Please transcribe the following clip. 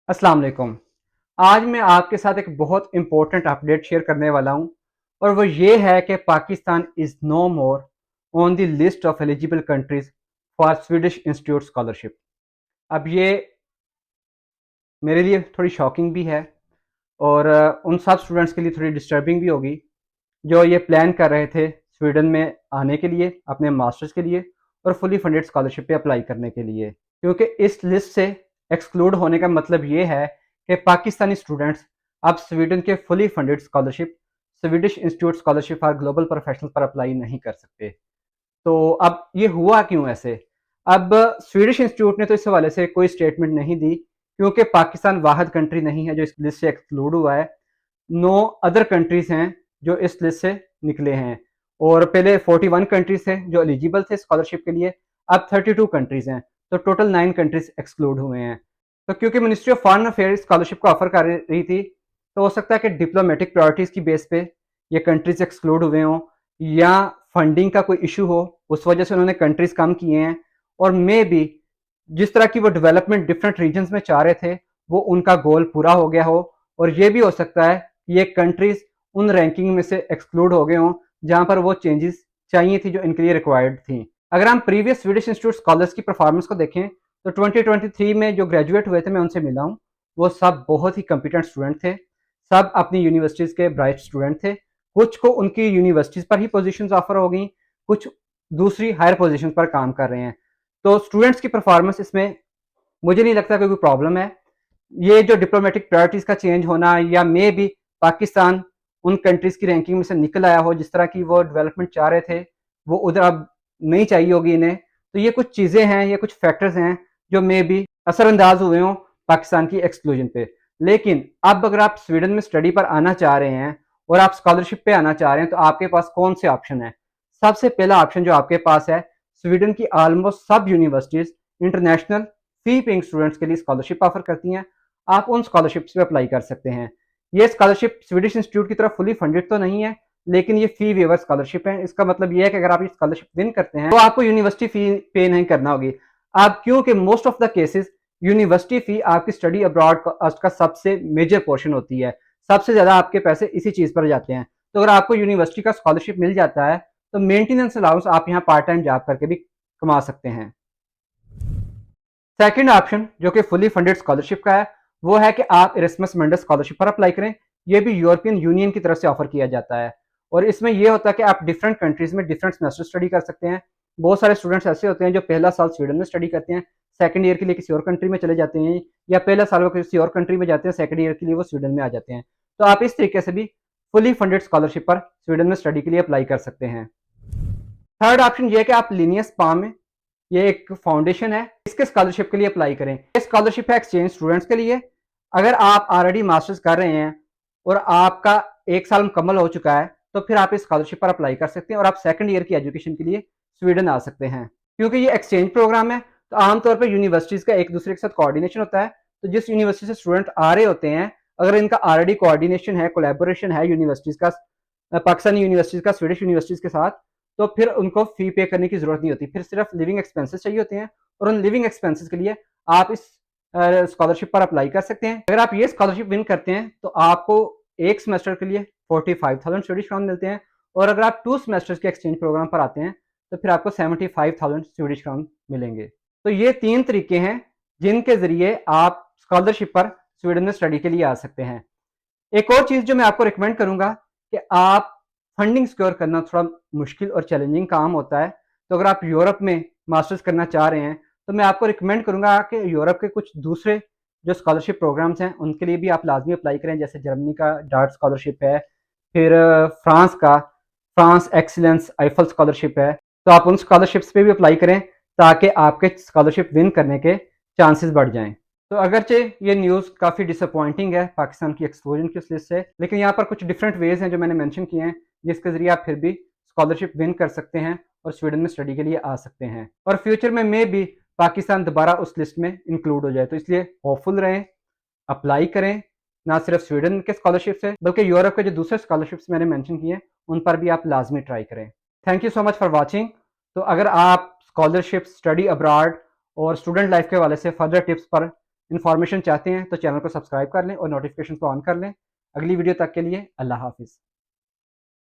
अस्सलाम वालेकुम। आज मैं आपके साथ एक बहुत इंपॉर्टेंट अपडेट शेयर करने वाला हूं और वो ये है कि Pakistan is no more on the list of eligible countries for Swedish institute scholarship. अब ये मेरे लिए थोड़ी शॉकिंग भी है और उन सब स्टूडेंट्स के लिए थोड़ी डिस्टर्बिंग भी होगी जो ये प्लान कर रहे थे स्वीडन में आने के लिए, अपने मास्टर्स के लिए और फुली फंडेड स्कॉलरशिप पे अप्लाई करने के लिए, क्योंकि इस लिस्ट से एक्सक्लूड होने का मतलब ये है कि पाकिस्तानी स्टूडेंट्स अब स्वीडन के fully funded scholarship Swedish institute scholarship for global professional पर अप्लाई नहीं कर सकते। तो अब ये हुआ क्यों ऐसे? अब स्वीडिश इंस्टीट्यूट ने तो इस हवाले से कोई स्टेटमेंट नहीं दी, क्योंकि पाकिस्तान वाहिद कंट्री नहीं है जो इस लिस्ट से एक्सक्लूड हुआ है। 9 अदर कंट्रीज हैं जो इस लिस्ट से निकले हैं और पहले 41 कंट्रीज थे जो एलिजिबल थे स्कॉलरशिप के लिए, अब 32 कंट्रीज हैं, तो टोटल 9 कंट्रीज एक्सक्लूड हुए हैं। तो क्योंकि ministry of foreign affair scholarship को ऑफर कर रही थी, तो हो सकता है कि डिप्लोमेटिक प्रायोरिटीज की बेस पे ये कंट्रीज एक्सक्लूड हुए हों या फंडिंग का कोई इशू हो, उस वजह से उन्होंने कंट्रीज कम किए हैं। और मे बी जिस तरह की वो डेवलपमेंट डिफरेंट रीजन्स में चाह रहे थे वो उनका गोल पूरा हो गया हो, और ये भी हो सकता है कि ये कंट्रीज उन रैंकिंग में से एक्सक्लूड हो गए हों जहां पर वो चेंजेस चाहिए थी जो इनके लिए रिक्वायर्ड थी। अगर हम प्रीवियस स्वीडिश इंस्टीट्यूट स्कॉलर्स की परफॉर्मेंस को देखें तो 2023 में जो ग्रेजुएट हुए थे, मैं उनसे मिला हूँ, वो सब बहुत ही कंपिटेंट स्टूडेंट थे, सब अपनी यूनिवर्सिटीज़ के ब्राइट स्टूडेंट थे। कुछ को उनकी यूनिवर्सिटीज़ पर ही पोजीशंस ऑफर हो गई, कुछ दूसरी हायर पोजीशन पर काम कर रहे हैं। तो स्टूडेंट्स की परफॉर्मेंस इसमें मुझे नहीं लगता कोई प्रॉब्लम है। ये जो डिप्लोमेटिक प्रायोरिटीज़ का चेंज होना या मे बी पाकिस्तान उन कंट्रीज़ की रैंकिंग में से निकल आया हो जिस तरह की वो डेवलपमेंट चाह रहे थे, वो उधर अब नहीं चाहिए होगी इन्हें। तो ये कुछ चीज़ें हैं, ये कुछ फैक्टर्स हैं जो मे बी असरअंदाज हुए हों पाकिस्तान की एक्सक्लूजन पे। लेकिन अब अगर आप स्वीडन में स्टडी पर आना चाह रहे हैं और आप स्कॉलरशिप पे आना चाह रहे हैं, तो आपके पास कौन से ऑप्शन है? सबसे पहला ऑप्शन जो आपके पास है, स्वीडन की ऑलमोस्ट सब यूनिवर्सिटीज इंटरनेशनल फी पेइंग स्टूडेंट्स के लिए स्कॉलरशिप ऑफर करती हैं। आप उन स्कॉलरशिप्स पे अप्लाई कर सकते हैं। ये स्कॉलरशिप स्वीडिश इंस्टीट्यूट की तरफ फुली फंडेड तो नहीं है, लेकिन ये फी वेवर स्कॉलरशिप है। इसका मतलब ये है कि अगर आप ये स्कॉलरशिप विन करते हैं तो आपको यूनिवर्सिटी फी पे नहीं करना होगी। अब क्योंकि most of the cases university fee आपकी स्टडी अब्रॉड कॉस्ट का सबसे मेजर पोर्शन होती है, सबसे ज्यादा आपके पैसे इसी चीज पर जाते हैं। तो अगर आपको यूनिवर्सिटी का स्कॉलरशिप मिल जाता है तो मेंटेनेंस अलाउंस आप यहाँ पार्ट टाइम जॉब करके भी कमा सकते हैं। सेकंड ऑप्शन जो कि फुली फंडेड स्कॉलरशिप का है, वो है कि आप इरेस्मस मंडस स्कॉलरशिप पर अप्लाई करें। ये भी यूरोपियन यूनियन की तरफ से ऑफर किया जाता है और इसमें यह होता है कि आप डिफरेंट कंट्रीज में डिफरेंट सेमेस्टर स्टडी कर सकते हैं। बहुत सारे स्टूडेंट्स ऐसे होते हैं जो पहला साल स्वीडन में स्टडी करते हैं, सेकंड ईयर के लिए किसी और कंट्री में चले जाते हैं, या पहला साल वो किसी और कंट्री में जाते हैं, सेकंड ईयर के लिए वो स्वीडन में आ जाते हैं। तो आप इस तरीके से भी फुली फंडेड स्कॉलरशिप पर स्वीडन में स्टडी के लिए अप्लाई कर सकते हैं। थर्ड ऑप्शन ये है कि आप लीनियस पाम में, ये एक फाउंडेशन है, इसके स्कॉलरशिप के लिए अप्लाई करें। ये स्कॉलरशिप है एक्सचेंज स्टूडेंट्स के लिए। अगर आप ऑलरेडी मास्टर्स कर रहे हैं और आपका 1 साल मुकम्मल हो चुका है, तो फिर आप इस स्कॉलरशिप पर अप्लाई कर सकते हैं और आप सेकंड ईयर की एजुकेशन के लिए स्वीडन आ सकते हैं। क्योंकि ये एक्सचेंज प्रोग्राम है, तो आमतौर पर यूनिवर्सिटीज़ का एक दूसरे के साथ कोऑर्डिनेशन होता है। तो जिस यूनिवर्सिटी से स्टूडेंट आ रहे होते हैं, अगर इनका ऑलरेडी कोऑर्डिनेशन है, कोलैबोरेशन है यूनिवर्सिटीज़ का, पाकिस्तानी यूनिवर्सिटीज़ का स्वीडिश यूनिवर्सिटीज़ के साथ, तो फिर उनको फी पे करने की जरूरत नहीं होती। फिर सिर्फ लिविंग एक्सपेंसेस चाहिए होते हैं और उन लिविंग एक्सपेंसेस के लिए आप इस स्कॉलरशिप पर अप्लाई कर सकते हैं। अगर आप ये स्कॉलरशिप विन करते हैं तो आपको एक सेमेस्टर के लिए 45,000 स्वीडिश क्राउन मिलते हैं, और अगर आप 2 सेमेस्टर्स के एक्सचेंज प्रोग्राम पर आते हैं तो फिर आपको 75,000 स्वीडिश क्राउन मिलेंगे। तो ये 3 तरीके हैं जिनके जरिए आप स्कॉलरशिप पर स्वीडन में स्टडी के लिए आ सकते हैं। एक और चीज़ जो मैं आपको रिकमेंड करूंगा कि आप फंडिंग सिक्योर करना थोड़ा मुश्किल और चैलेंजिंग काम होता है। तो अगर आप यूरोप में मास्टर्स करना चाह रहे हैं तो मैं आपको रिकमेंड करूंगा कि यूरोप के कुछ दूसरे जो स्कॉलरशिप प्रोग्राम्स हैं उनके लिए भी आप लाजमी अप्लाई करें। जैसे जर्मनी का डार्ट स्कॉलरशिप है, फिर फ्रांस का फ्रांस एक्सीलेंस आईफल स्कॉलरशिप है। तो आप उन स्कॉलरशिप्स पे भी अप्लाई करें ताकि आपके स्कॉलरशिप विन करने के चांसेस बढ़ जाएं। तो अगरचे ये न्यूज़ काफ़ी डिसअपॉइंटिंग है पाकिस्तान की एक्सक्लूजन की लिस्ट से, लेकिन यहाँ पर कुछ डिफरेंट वेज हैं जो मैंने मेंशन किए हैं जिसके जरिए आप फिर भी स्कॉलरशिप विन कर सकते हैं और स्वीडन में स्टडी के लिए आ सकते हैं, और फ्यूचर में मे भी पाकिस्तान दोबारा उस लिस्ट में इंक्लूड हो जाए। तो इसलिए होपफुल रहें, अप्लाई करें, ना सिर्फ स्वीडन के स्कॉलरशिप से बल्कि यूरोप के जो दूसरे स्कॉलरशिप्स मैंने मेंशन किए हैं उन पर भी आप लाजमी ट्राई करें। Thank you so much for watching. तो अगर आप स्कॉलरशिप, स्टडी अब्रॉड और स्टूडेंट लाइफ के हवाले से फर्दर टिप्स पर इन्फॉर्मेशन चाहते हैं तो चैनल को सब्सक्राइब कर लें और नोटिफिकेशन को ऑन कर लें। अगली वीडियो तक के लिए अल्लाह हाफिज़।